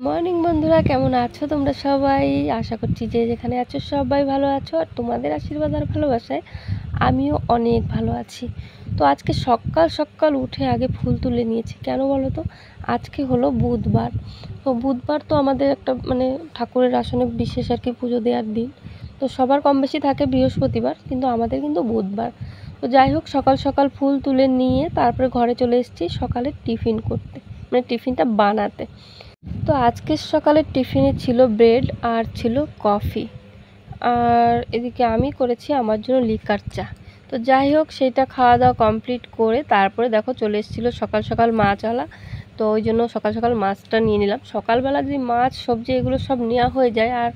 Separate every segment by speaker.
Speaker 1: Morning বন্ধুরা, কেমন আছো তোমরা সবাই? আশা করছি যে যেখানে আছো সবাই ভালো আছো, আর তোমাদের আশীর্বাদ আর ভালোবাসায় আমিও অনেক ভালো আছি। তো আজকে সকাল সকাল উঠে আগে ফুল তুলে নিয়েছি। কেন বলো তো? আজকে হলো বুধবার। তো বুধবার তো আমাদের একটা ঠাকুরের আসনে বিশেষ আর কি পুজো দেওয়ার দিন। তো সবার কম বেশি থাকে বৃহস্পতিবার, কিন্তু আমাদের কিন্তু বুধবার। তো যাই হোক, সকাল সকাল ফুল তুলে নিয়ে তারপরে ঘরে চলে এসেছি সকালের টিফিন করতে, টিফিনটা বানাতে। তো আজকের সকালের টিফিনে ছিল ব্রেড আর ছিল কফি, আর এদিকে আমি করেছি আমার জন্য লিকার চা। তো যাই হোক, সেটা খাওয়া দাওয়া কমপ্লিট করে তারপরে দেখো চলে এসেছিলো সকাল সকাল মাছওয়ালা। তো ওই জন্য সকাল সকাল মাছটা নিয়ে নিলাম। সকালবেলা যদি মাছ সবজি এগুলো সব নেওয়া হয়ে যায় আর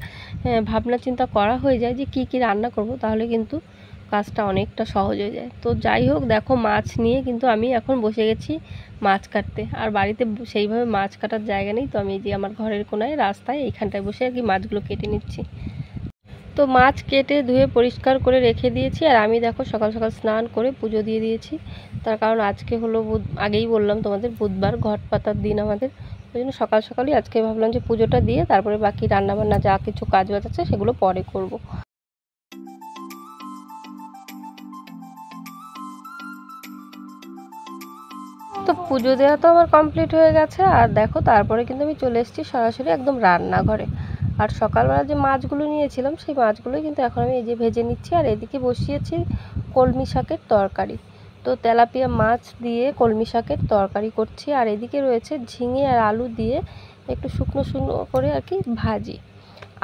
Speaker 1: ভাবনা চিন্তা করা হয়ে যায় যে কি কি রান্না করব, তাহলে কিন্তু কাজটা অনেকটা সহজ হয়ে যায়। তো যাই হোক, দেখো মাছ নিয়ে কিন্তু আমি এখন বসে গেছি মাছ কাটতে। আর বাড়িতে সেইভাবে মাছ কাটার জায়গা নেই, তো আমি এই যে আমার ঘরের কোনায় রাস্তায় এইখানটায় বসে আর কি মাছগুলো কেটে নিচ্ছি। তো মাছ কেটে ধুয়ে পরিষ্কার করে রেখে দিয়েছি, আর আমি দেখো সকাল সকাল স্নান করে পুজো দিয়ে দিয়েছি। তার কারণ আজকে হলো আগেই বললাম তোমাদের বুধবার, ঘট পাতার দিন আমাদের। ওই জন্য সকাল সকালই আজকে ভাবলাম যে পুজোটা দিয়ে তারপরে বাকি রান্নাবান্না যা কিছু কাজ বাজ আছে সেগুলো পরে করব। তো পুজো দেওয়া তো আমার কমপ্লিট হয়ে গেছে, আর দেখো তারপরে কিন্তু আমি চলে এসেছি সরাসরি একদম রান্নাঘরে। আর সকালবেলা যে মাছগুলো নিয়েছিলাম সেই মাছগুলোই কিন্তু এখন আমি এই যে ভেজে নিচ্ছি, আর এদিকে বসিয়েছি কলমি শাকের তরকারি। তো তেলাপিয়া মাছ দিয়ে কলমি শাকের তরকারি করছি, আর এদিকে রয়েছে ঝিঙে আর আলু দিয়ে একটু শুকনো শুকনো করে আর কি ভাজি।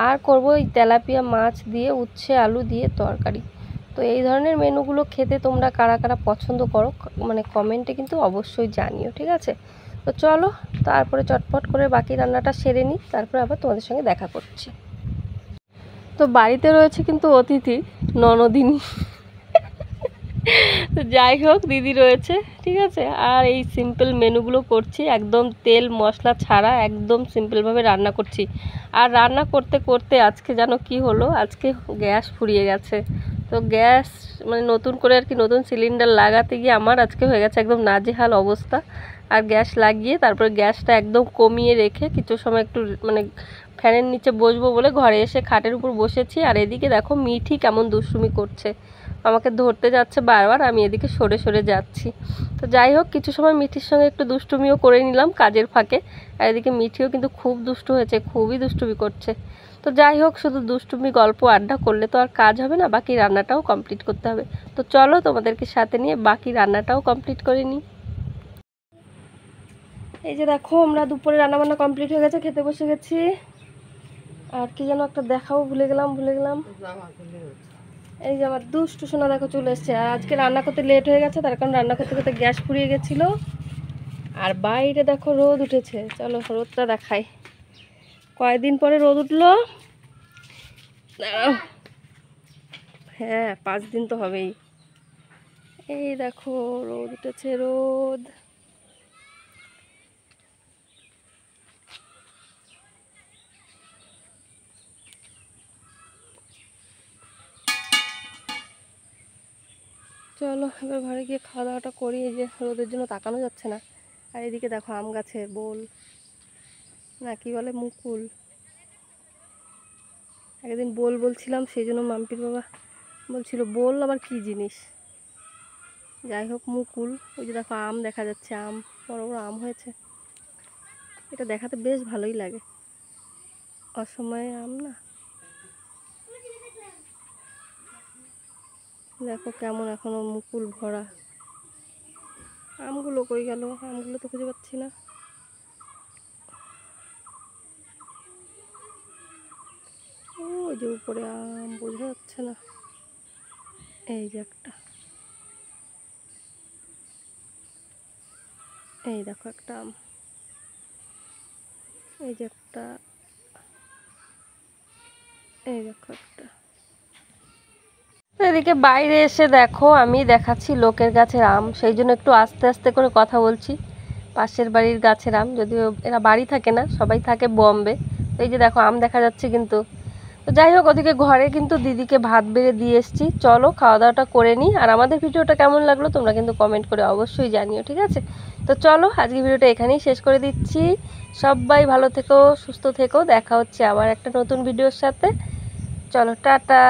Speaker 1: আর করব এই তেলাপিয়া মাছ দিয়ে উচ্ছে আলু দিয়ে তরকারি। তো এই ধরনের মেনুগুলো খেতে তোমরা কারা কারা পছন্দ করো, কমেন্টে কিন্তু অবশ্যই জানিও, ঠিক আছে? তো চলো তারপরে চটপট করে বাকি রান্নাটা সেরে নিই, তারপরে আবার তোমাদের সঙ্গে দেখা করছি। তো বাড়িতে রয়েছে কিন্তু অতিথি, ননদিনী। তো যাই হোক, দিদি রয়েছে, ঠিক আছে। আর এই সিম্পল মেনুগুলো করছি, একদম তেল মশলা ছাড়া একদম সিম্পলভাবে রান্না করছি। আর রান্না করতে করতে আজকে জানো কি হলো, আজকে গ্যাস ফুরিয়ে গেছে। তো গ্যাস নতুন করে আর কি নতুন সিলিন্ডার লাগাতে গিয়ে আমার আজকে হয়ে গেছে একদম নাজেহাল অবস্থা। আর গ্যাস লাগিয়ে তারপরে গ্যাসটা একদম কমিয়ে রেখে কিছু সময় একটু ফ্যানের নিচে বসবো বলে ঘরে এসে খাটের উপর বসেছি। আর এদিকে দেখো মিঠি কেমন দুষ্টুমি করছে, আমাকে ধরতে যাচ্ছে বারবার, আমি এদিকে সরে সরে যাচ্ছি। তো যাই হোক, কিছু সময় মিঠির সঙ্গে একটু দুষ্টুমিও করে নিলাম কাজের ফাঁকে। আর এদিকে মিঠিও কিন্তু খুব দুষ্টু হয়েছে, খুবই দুষ্টুমি করছে। তো যাই হোক, শুধু দুষ্টুমি গল্প আড্ডা করলে তো আর কাজ হবে না, বাকি রান্নাটাও কমপ্লিট করতে হবে। তো চলো তোমাদেরকে সাথে নিয়ে বাকি রান্নাটাও কমপ্লিট করে নিই। এই যে দেখো, আমরা দুপুরে রান্নাবান্না কমপ্লিট হয়ে গেছে, খেতে বসে গেছি। আর কি যেন একটা দেখাও ভুলে গেলাম। এই যে আমার দুষ্টু সোনা দেখো চলে এসছে। আর আজকে রান্না করতে লেট হয়ে গেছে, তার কারণ রান্না করতে করতে গ্যাস ফুরিয়ে গেছিলো। আর বাইরে দেখো রোদ উঠেছে, চলো রোদটা দেখাই। কয়েকদিন পরে রোদ উঠলো। হ্যাঁ, 5 দিন তো হবেই। এই দেখো রোদ উঠেছে, রোদ। চলো এবার ঘরে গিয়ে খাওয়া দাওয়াটা করি, এই যে রোদের জন্য তাকানো যাচ্ছে না। আর এদিকে দেখো আম গাছে বোল, না কি বলে, মুকুল। একদিন বলছিলাম, সেই জন্য মাম্পির বাবা বলছিল বোল আবার কি জিনিস। যাই হোক, মুকুল। ওই যে দেখো আম দেখা যাচ্ছে, আম বড় বড় আম হয়েছে। এটা দেখাতে বেশ ভালোই লাগে, অসময়ে আম না। দেখো কেমন এখনো মুকুল ভরা। আমগুলো কই গেল? আমগুলো তো খুঁজে পাচ্ছি না। ওই যে উপরে আম, বোঝা যাচ্ছে না। এই যে একটা, এই দেখো একটা আম, এই যে একটা, এই দেখো একটা। এদিকে বাইরে এসে দেখো আমি দেখাচ্ছি লোকের গাছের আম, সেই জন্য একটু আস্তে আস্তে করে কথা বলছি। পাশের বাড়ির গাছের আম, যদিও এরা বাড়ি থাকে না, সবাই থাকে বম্বে। তো এই যে দেখো আম দেখা যাচ্ছে কিন্তু। তো যাই হোক, ওদিকে ঘরে কিন্তু দিদিকে ভাত বেড়ে দিয়ে এসেছি। চলো খাওয়া দাওয়াটা করে নিই। আর আমাদের ভিডিওটা কেমন লাগলো তোমরা কিন্তু কমেন্ট করে অবশ্যই জানিও, ঠিক আছে? তো চলো আজকে ভিডিওটা এখানেই শেষ করে দিচ্ছি। সবাই ভালো থেকো, সুস্থ থেকো, দেখা হচ্ছে আবার একটা নতুন ভিডিওর সাথে। চলো টাটা।